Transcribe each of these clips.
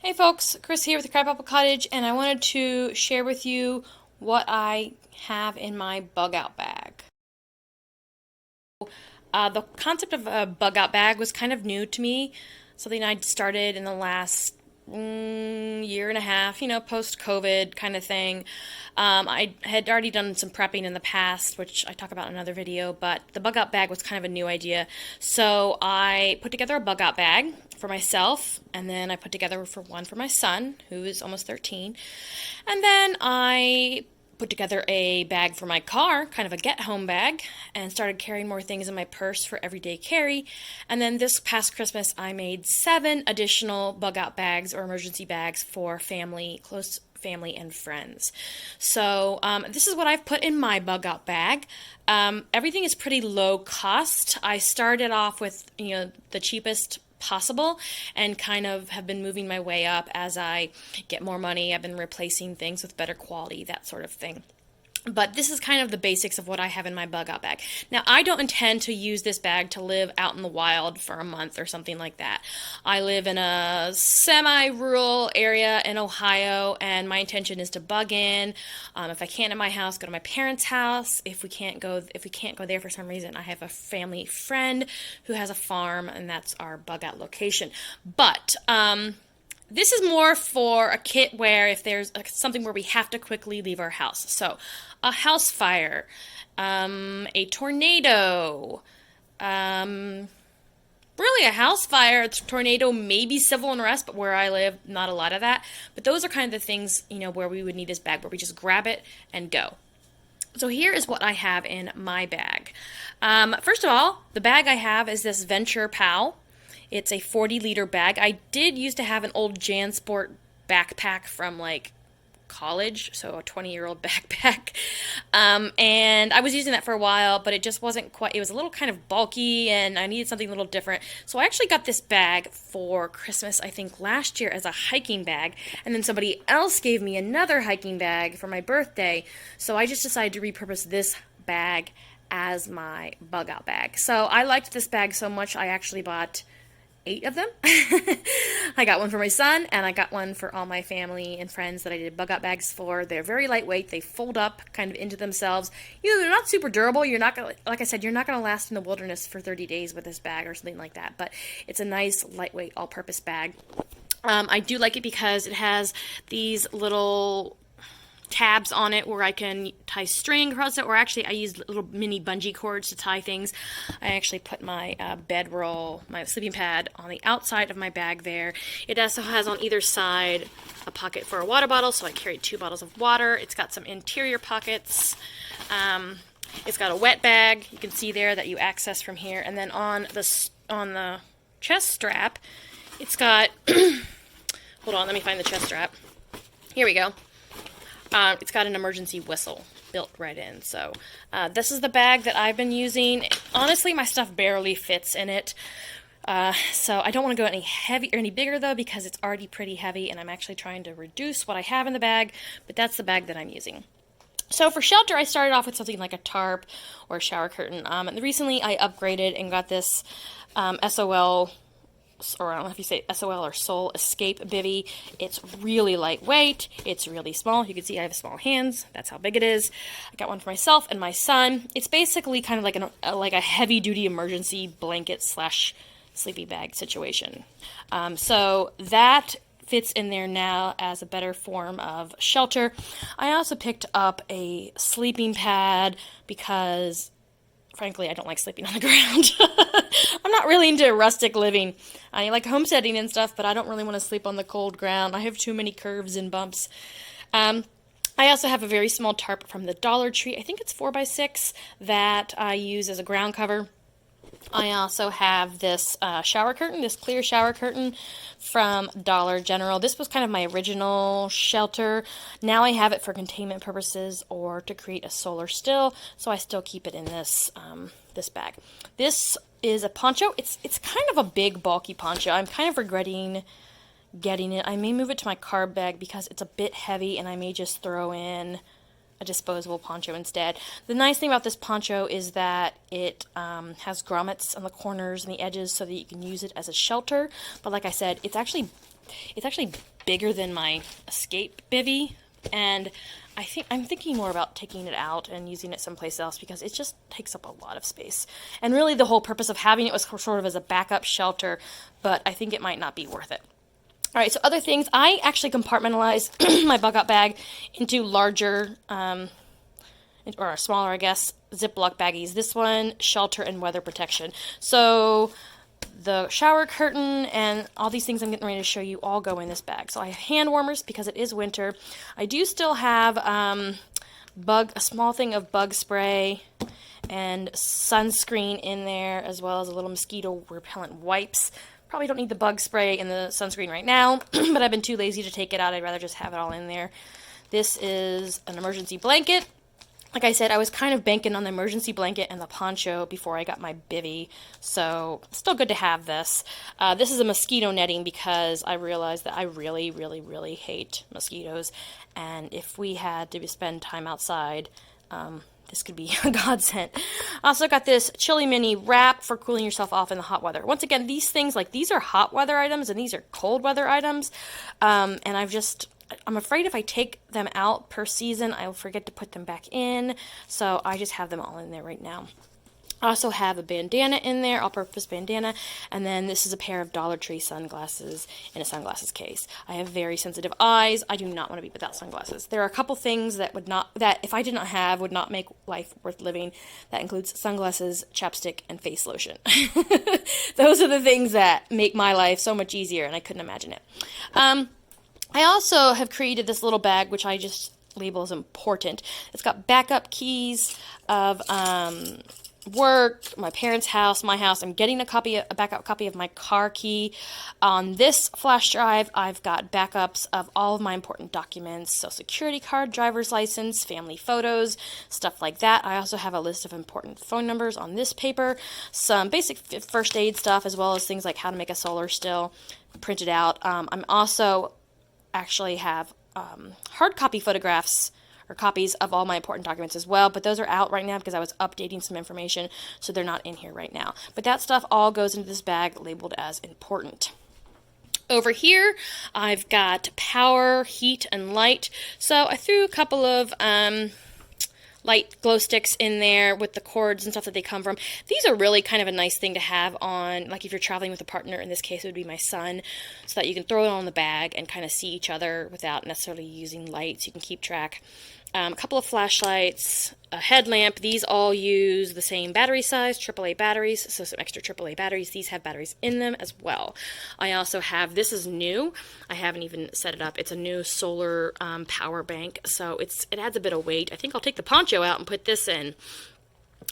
Hey folks, Chris here with the Crab Apple Cottage, and I wanted to share with you what I have in my bug out bag. The concept of a bug out bag was kind of new to me, something I started in the last year and a half, post-COVID kind of thing. I had already done some prepping in the past, which I talk about in another video, but the bug out bag was kind of a new idea. So I put together a bug out bag for myself, and then I put together one for my son, who is almost 13. And then I put together a bag for my car, kind of a get home bag, and started carrying more things in my purse for everyday carry. And then this past Christmas, I made 7 additional bug out bags or emergency bags for family, close family and friends. So this is what I've put in my bug out bag. Everything is pretty low cost. I started off with, the cheapest possible and kind of have been moving my way up as I get more money. I've been replacing things with better quality, that sort of thing. But this is kind of the basics of what I have in my bug out bag. Now, I don't intend to use this bag to live out in the wild for a month or something like that. I live in a semi-rural area in Ohio, and my intention is to bug in. If I can't at my house, go to my parents' house. If we can't go there for some reason, I have a family friend who has a farm, and that's our bug out location. But this is more for a kit where if there's something where we have to quickly leave our house. So, a house fire, a tornado, really a house fire, a tornado, maybe civil unrest, but where I live, not a lot of that. But those are kind of the things, where we would need this bag, where we just grab it and go. So here is what I have in my bag. First of all, the bag I have is this Venture Pal. It's a 40-liter bag. I did used to have an old JanSport backpack from college, so a 20-year-old backpack. And I was using that for a while, but it just wasn't quite, it was a little kind of bulky and I needed something a little different. So I actually got this bag for Christmas, I think last year, as a hiking bag. And then somebody else gave me another hiking bag for my birthday. So I just decided to repurpose this bag as my bug out bag. So I liked this bag so much, I actually bought 8 of them. I got one for my son, and I got one for all my family and friends that I did bug out bags for. They're very lightweight. They fold up kind of into themselves. They're not super durable. You're not gonna, like I said, you're not gonna last in the wilderness for 30 days with this bag or something like that. But it's a nice, lightweight, all-purpose bag. I do like it because it has these little tabs on it where I can tie string across it, or actually I use little mini bungee cords to tie things. I actually put my bedroll, my sleeping pad, on the outside of my bag there. It also has on either side a pocket for a water bottle, so I carry 2 bottles of water. It's got some interior pockets. It's got a wet bag. You can see there that you access from here, and then on the chest strap, it's got hold on, let me find the chest strap. Here we go. It's got an emergency whistle built right in. So this is the bag that I've been using. Honestly, my stuff barely fits in it. So I don't want to go any heavy or any bigger though, because it's already pretty heavy, and I'm actually trying to reduce what I have in the bag, but that's the bag that I'm using. So for shelter, I started off with something like a tarp or a shower curtain. And recently I upgraded and got this SOL, or I don't know if you say SOL or Soul Escape bivy. It's really lightweight. It's really small. You can see I have small hands. That's how big it is. I got one for myself and my son. It's basically kind of like a heavy-duty emergency blanket slash sleeping bag situation. So that fits in there now as a better form of shelter. I also picked up a sleeping pad because, frankly, I don't like sleeping on the ground. I'm not really into rustic living. I like homesteading and stuff, but I don't really want to sleep on the cold ground. I have too many curves and bumps. I also have a very small tarp from the Dollar Tree. I think it's 4x6 that I use as a ground cover. I also have this shower curtain, this clear shower curtain from Dollar General. This was kind of my original shelter. Now I have it for containment purposes or to create a solar still, so I still keep it in this this bag. This is a poncho. It's kind of a big, bulky poncho. I'm kind of regretting getting it. I may move it to my carb bag because it's a bit heavy, and I may just throw in a disposable poncho instead. The nice thing about this poncho is that it has grommets on the corners and the edges so that you can use it as a shelter. But like I said, it's actually bigger than my escape bivvy, and I'm thinking more about taking it out and using it someplace else because it just takes up a lot of space. And really the whole purpose of having it was sort of as a backup shelter, but I think it might not be worth it. All right, so other things, I actually compartmentalize my bug out bag into larger, or smaller, I guess, Ziploc baggies. This one, shelter and weather protection. So the shower curtain and all these things I'm getting ready to show you all go in this bag. So I have hand warmers because it is winter. I do still have a small thing of bug spray and sunscreen in there, as well as a little mosquito repellent wipes. Probably don't need the bug spray and the sunscreen right now, but I've been too lazy to take it out. I'd rather just have it all in there. This is an emergency blanket. Like I said, I was kind of banking on the emergency blanket and the poncho before I got my bivvy, so still good to have this. This is a mosquito netting because I realized that I really, really, really hate mosquitoes, and if we had to spend time outside, this could be a godsend. I also got this Chili Mini wrap for cooling yourself off in the hot weather. Once again, these things, like, these are hot weather items and these are cold weather items. And I'm afraid if I take them out per season, I'll forget to put them back in. So I just have them all in there right now. I also have a bandana in there, all-purpose bandana, and then this is a pair of Dollar Tree sunglasses in a sunglasses case. I have very sensitive eyes. I do not want to be without sunglasses. There are a couple things that if I did not have, would not make life worth living. That includes sunglasses, chapstick, and face lotion. Those are the things that make my life so much easier, and I couldn't imagine it. I also have created this little bag, which I just label as important. It's got backup keys of work, my parents' house, my house. I'm getting a backup copy of my car key. On this flash drive, I've got backups of all of my important documents, so security card, driver's license, family photos, stuff like that. I also have a list of important phone numbers on this paper, some basic first aid stuff, as well as things like how to make a solar still printed out. I'm also actually have hard copy photographs or copies of all my important documents as well, but those are out right now because I was updating some information, so they're not in here right now. But that stuff all goes into this bag labeled as important. Over here, I've got power, heat, and light. So I threw a couple of light glow sticks in there with the cords and stuff that they come from. These are really kind of a nice thing to have on, like if you're traveling with a partner, in this case it would be my son, so that you can throw it on the bag and kind of see each other without necessarily using lights. You can keep track. A couple of flashlights, a headlamp. These all use the same battery size, AAA batteries, so some extra AAA batteries. These have batteries in them as well. I also have, this is new, I haven't even set it up, it's a new solar power bank, so it adds a bit of weight. I think I'll take the poncho out and put this in.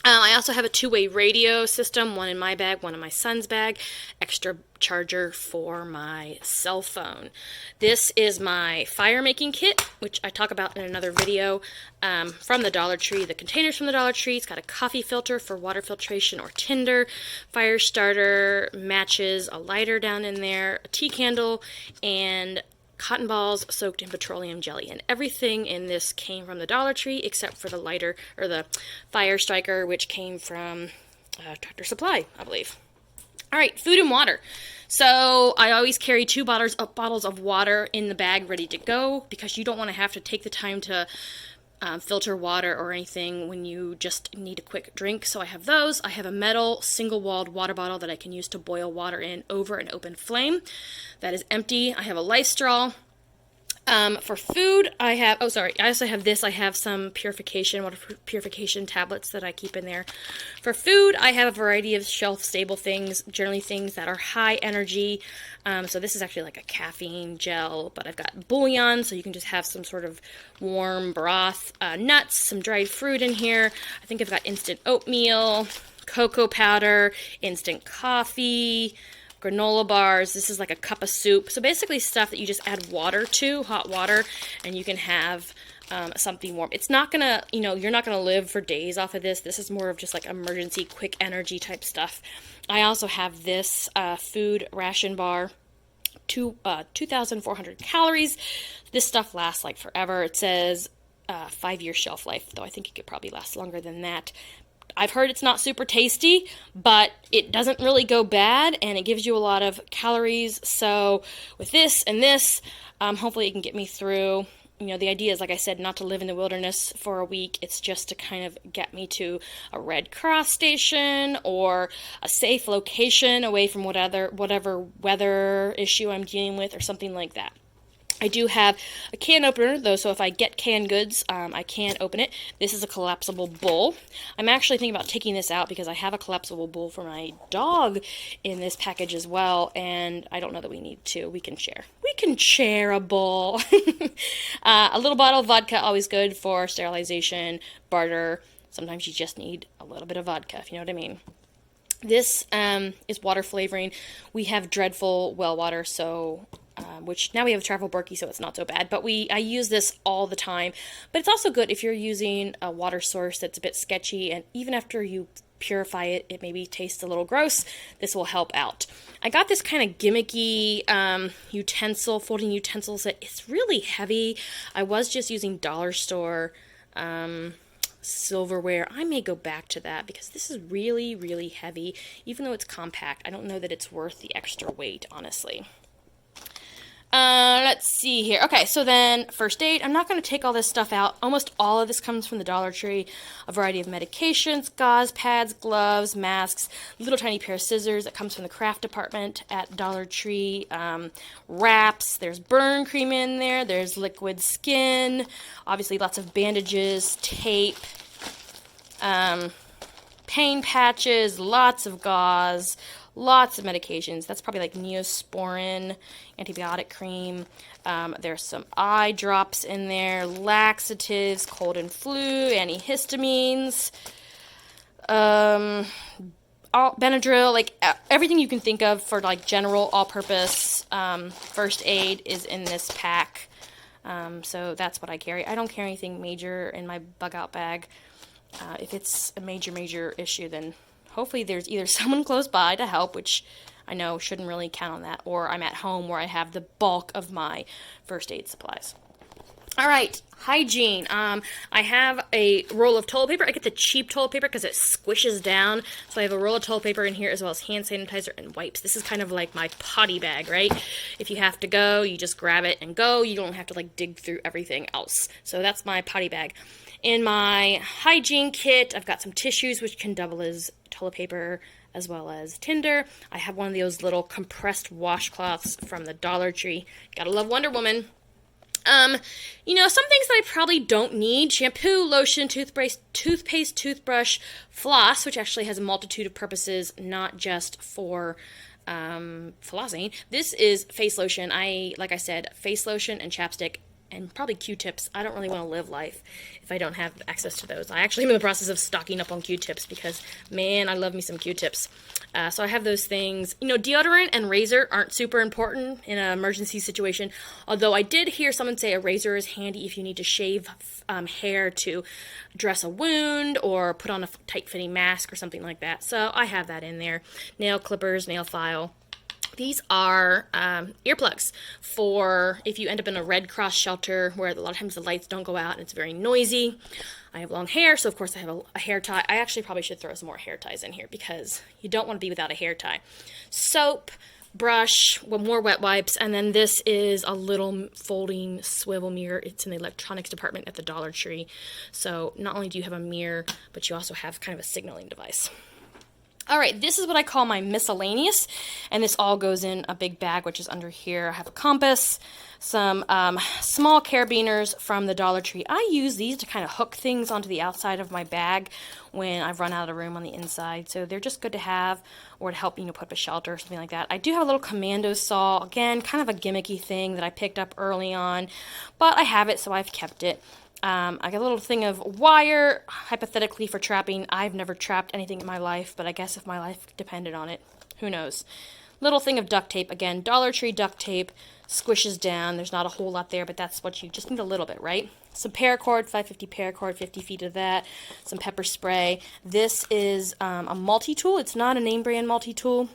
I also have a two-way radio system, one in my bag, one in my son's bag, extra charger for my cell phone. This is my fire making kit, which I talk about in another video, from the Dollar Tree. The container's from the Dollar Tree. It's got a coffee filter for water filtration or tinder, fire starter, matches, a lighter down in there, a tea candle, and cotton balls soaked in petroleum jelly, and everything in this came from the Dollar Tree except for the lighter, or the fire striker, which came from Tractor Supply, I believe. All right, food and water. So I always carry two bottles of water in the bag ready to go, because you don't want to have to take the time to filter water or anything when you just need a quick drink. So I have those. I have a metal single-walled water bottle that I can use to boil water in over an open flame. That is empty. I have a life straw. For food, I also have this. I have some water purification tablets that I keep in there. For food, I have a variety of shelf-stable things, generally things that are high energy. So this is actually like a caffeine gel, but I've got bouillon, so you can just have some sort of warm broth, nuts, some dried fruit in here. I think I've got instant oatmeal, cocoa powder, instant coffee, granola bars. This is like a cup of soup. So basically stuff that you just add water to, hot water, and you can have something warm. It's not gonna, you're not gonna live for days off of this. This is more of just like emergency, quick energy type stuff. I also have this food ration bar, 2,400 calories. This stuff lasts like forever. It says 5-year shelf life, though I think it could probably last longer than that. I've heard it's not super tasty, but it doesn't really go bad, and it gives you a lot of calories. So with this and this, Hopefully it can get me through. You know, the idea is, like I said, not to live in the wilderness for a week. It's just to kind of get me to a Red Cross station or a safe location away from whatever weather issue I'm dealing with or something like that. I do have a can opener, though, so if I get canned goods, I can open it. This is a collapsible bowl. I'm actually thinking about taking this out because I have a collapsible bowl for my dog in this package as well, and I don't know that we need to. We can share. We can share a bowl. A little bottle of vodka, always good for sterilization, barter. Sometimes you just need a little bit of vodka, if you know what I mean. This is water flavoring. We have dreadful well water, so... which now we have a travel Berkey, so it's not so bad. But I use this all the time. But it's also good if you're using a water source that's a bit sketchy, and even after you purify it, it maybe tastes a little gross. This will help out. I got this kind of gimmicky folding utensil set. It's really heavy. I was just using dollar store silverware. I may go back to that because this is really, really heavy. Even though it's compact, I don't know that it's worth the extra weight, honestly. Let's see here. Okay, so then first aid. I'm not going to take all this stuff out. Almost all of this comes from the Dollar Tree. A variety of medications, gauze, pads, gloves, masks, little tiny pair of scissors that comes from the craft department at Dollar Tree. Wraps. There's burn cream in there. There's liquid skin. Obviously lots of bandages, tape, pain patches, lots of gauze, lots of medications. That's probably like Neosporin, antibiotic cream. There's some eye drops in there, laxatives, cold and flu, antihistamines, Benadryl, like everything you can think of for like general all-purpose first aid is in this pack. So that's what I carry. I don't carry anything major in my bug out bag. If it's a major issue, then hopefully there's either someone close by to help, which I know shouldn't really count on that, or I'm at home where I have the bulk of my first aid supplies. All right, hygiene. I have a roll of toilet paper. I get the cheap toilet paper because it squishes down. So I have a roll of toilet paper in here as well as hand sanitizer and wipes. This is kind of like my potty bag, right? If you have to go, you just grab it and go. You don't have to like dig through everything else. So that's my potty bag. In my hygiene kit, I've got some tissues which can double as toilet paper as well as tinder. I have one of those little compressed washcloths from the Dollar Tree. Gotta love Wonder Woman. Some things that I probably don't need: shampoo, lotion, toothpaste, toothbrush, floss, which actually has a multitude of purposes, not just for flossing. This is face lotion. Like I said, face lotion and chapstick, and probably Q-tips. I don't really want to live life if I don't have access to those. I actually am in the process of stocking up on Q-tips because, man, I love me some Q-tips. So I have those things. Deodorant and razor aren't super important in an emergency situation, although I did hear someone say a razor is handy if you need to shave hair to dress a wound or put on a tight-fitting mask or something like that. So I have that in there. Nail clippers, nail file. These are earplugs for if you end up in a Red Cross shelter where a lot of times the lights don't go out and it's very noisy. I have long hair, so of course I have a hair tie. I actually probably should throw some more hair ties in here because you don't want to be without a hair tie. Soap, brush, more wet wipes, and then this is a little folding swivel mirror. It's in the electronics department at the Dollar Tree. So not only do you have a mirror, but you also have kind of a signaling device. All right, this is what I call my miscellaneous, and this all goes in a big bag, which is under here. I have a compass, some small carabiners from the Dollar Tree. I use these to kind of hook things onto the outside of my bag when I've run out of room on the inside, so they're just good to have or to help, put up a shelter or something like that. I do have a little Commando Saw, again, kind of a gimmicky thing that I picked up early on, but I have it, so I've kept it. I got a little thing of wire, hypothetically for trapping. I've never trapped anything in my life, but I guess if my life depended on it, who knows. Little thing of duct tape. Again, Dollar Tree duct tape, squishes down. There's not a whole lot there, but that's what you just need a little bit, right? Some paracord, 550 paracord, 50 feet of that. Some pepper spray. This is a multi-tool. It's not a name brand multi-tool.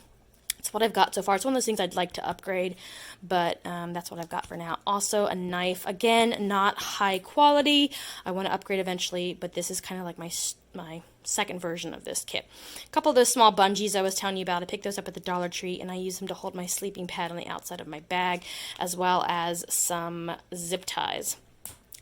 That's what I've got so far. It's one of those things I'd like to upgrade, but that's what I've got for now. Also, a knife. Again, not high quality. I want to upgrade eventually, but this is kind of like my second version of this kit. A couple of those small bungees I was telling you about, I picked those up at the Dollar Tree, and I use them to hold my sleeping pad on the outside of my bag, as well as some zip ties.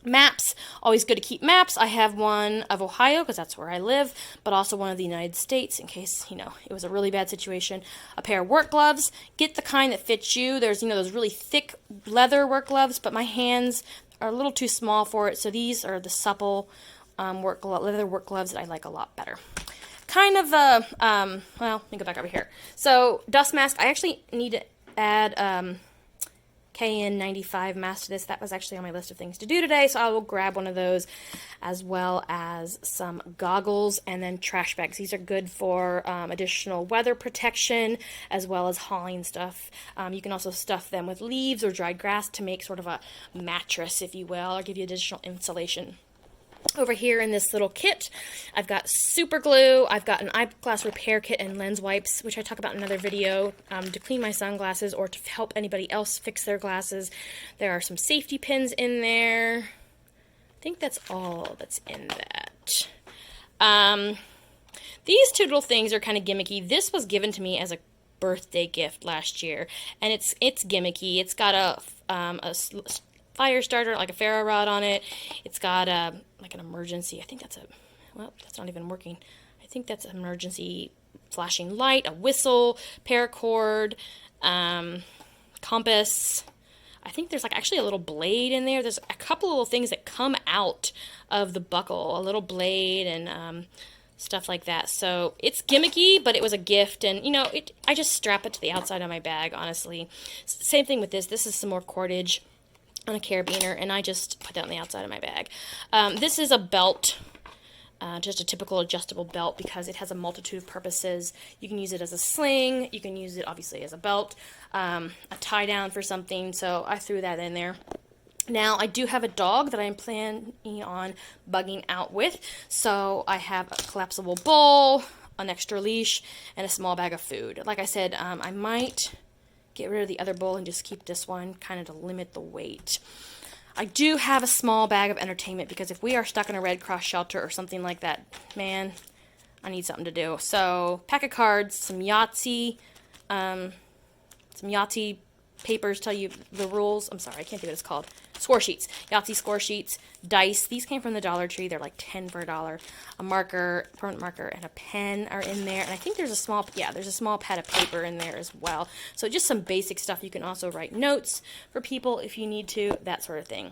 Maps, always good to keep maps. I have one of Ohio because that's where I live, but also one of the United States in case, it was a really bad situation. A pair of work gloves. Get the kind that fits you. There's, those really thick leather work gloves, but my hands are a little too small for it, so these are the supple leather work gloves that I like a lot better. Kind of well, let me go back over here. So, dust mask. I actually need to add KN95 mask to this. That was actually on my list of things to do today, so I will grab one of those, as well as some goggles and then trash bags. These are good for additional weather protection, as well as hauling stuff. You can also stuff them with leaves or dried grass to make sort of a mattress, if you will, or give you additional insulation. Over here in this little kit, I've got super glue, I've got an eyeglass repair kit and lens wipes, which I talk about in another video, to clean my sunglasses or to help anybody else fix their glasses. There are some safety pins in there. I think that's all that's in that. These two little things are kind of gimmicky. This was given to me as a birthday gift last year, and it's gimmicky. It's got a fire starter, like a ferro rod on it. It's got like an emergency, I think that's that's not even working. I think that's an emergency flashing light, a whistle, paracord, compass. I think there's actually a little blade in there. There's a couple of little things that come out of the buckle, a little blade and stuff like that. So it's gimmicky, but it was a gift, and I just strap it to the outside of my bag, honestly. Same thing with this. This is some more cordage on a carabiner, and I just put that on the outside of my bag. This is a belt, just a typical adjustable belt, because it has a multitude of purposes. You can use it as a sling, you can use it obviously as a belt, a tie down for something, so I threw that in there. Now, I do have a dog that I'm planning on bugging out with, so I have a collapsible bowl, an extra leash, and a small bag of food. Like I said, I might get rid of the other bowl and just keep this one, kind of to limit the weight. I do have a small bag of entertainment, because if we are stuck in a Red Cross shelter or something like that, man, I need something to do. So, pack of cards, some Yahtzee papers tell you the rules. I'm sorry, I can't think of what it's called. Score sheets. Yahtzee score sheets. Dice. These came from the Dollar Tree. They're like 10 for $1. A marker, permanent marker, and a pen are in there. And I think there's a small pad of paper in there as well. So just some basic stuff. You can also write notes for people if you need to, that sort of thing.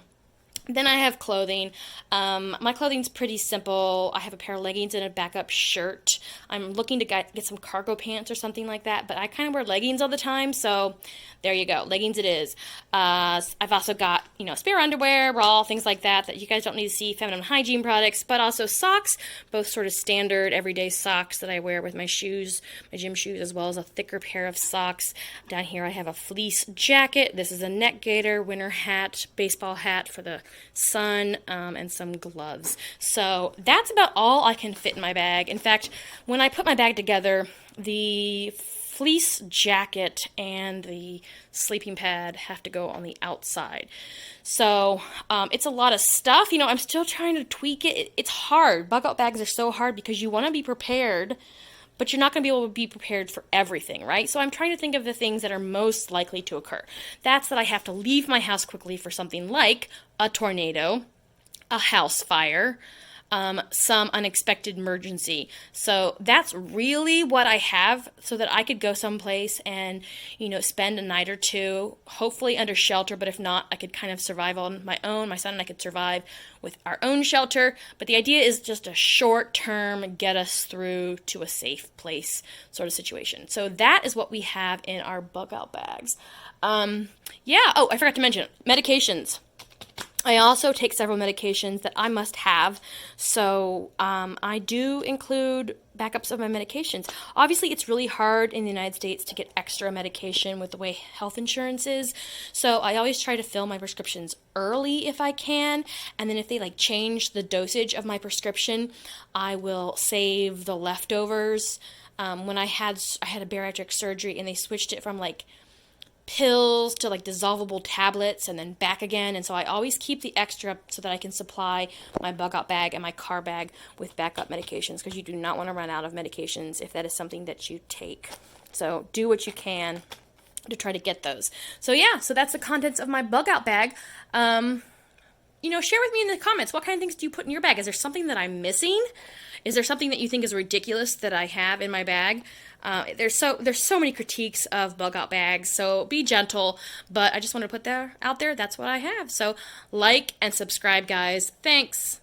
Then I have clothing. My clothing's pretty simple. I have a pair of leggings and a backup shirt. I'm looking to get some cargo pants or something like that, but I kind of wear leggings all the time, so there you go. Leggings it is. I've also got, spare underwear, bra, things like that you guys don't need to see, feminine hygiene products, but also socks, both sort of standard everyday socks that I wear with my shoes, my gym shoes, as well as a thicker pair of socks. Down here I have a fleece jacket. This is a neck gaiter, winter hat, baseball hat for the sun, and some gloves. So that's about all I can fit in my bag. In fact, when I put my bag together, the fleece jacket and the sleeping pad have to go on the outside. So it's a lot of stuff. I'm still trying to tweak it. It's hard. Bug out bags are so hard because you want to be prepared, but you're not going to be able to be prepared for everything, right? So I'm trying to think of the things that are most likely to occur. That's that I have to leave my house quickly for something like a tornado, a house fire, some unexpected emergency. So that's really what I have, so that I could go someplace and, spend a night or two, hopefully under shelter, but if not, I could kind of survive on my own. My son and I could survive with our own shelter, but the idea is just a short-term, get us through to a safe place sort of situation. So that is what we have in our bug-out bags. Oh, I forgot to mention, medications. I also take several medications that I must have, so I do include backups of my medications. Obviously, it's really hard in the United States to get extra medication with the way health insurance is, so I always try to fill my prescriptions early if I can, and then if they change the dosage of my prescription, I will save the leftovers When I had a bariatric surgery, and they switched it from like pills to like dissolvable tablets and then back again. And so I always keep the extra so that I can supply my bug out bag and my car bag with backup medications, because you do not want to run out of medications if that is something that you take. So do what you can to try to get those. So yeah, so that's the contents of my bug out bag. Share with me in the comments, what kind of things do you put in your bag? Is there something that I'm missing? Is there something that you think is ridiculous that I have in my bag? There's so many critiques of bug out bags, so be gentle, but I just want to put that out there. That's what I have. So like and subscribe, guys. Thanks.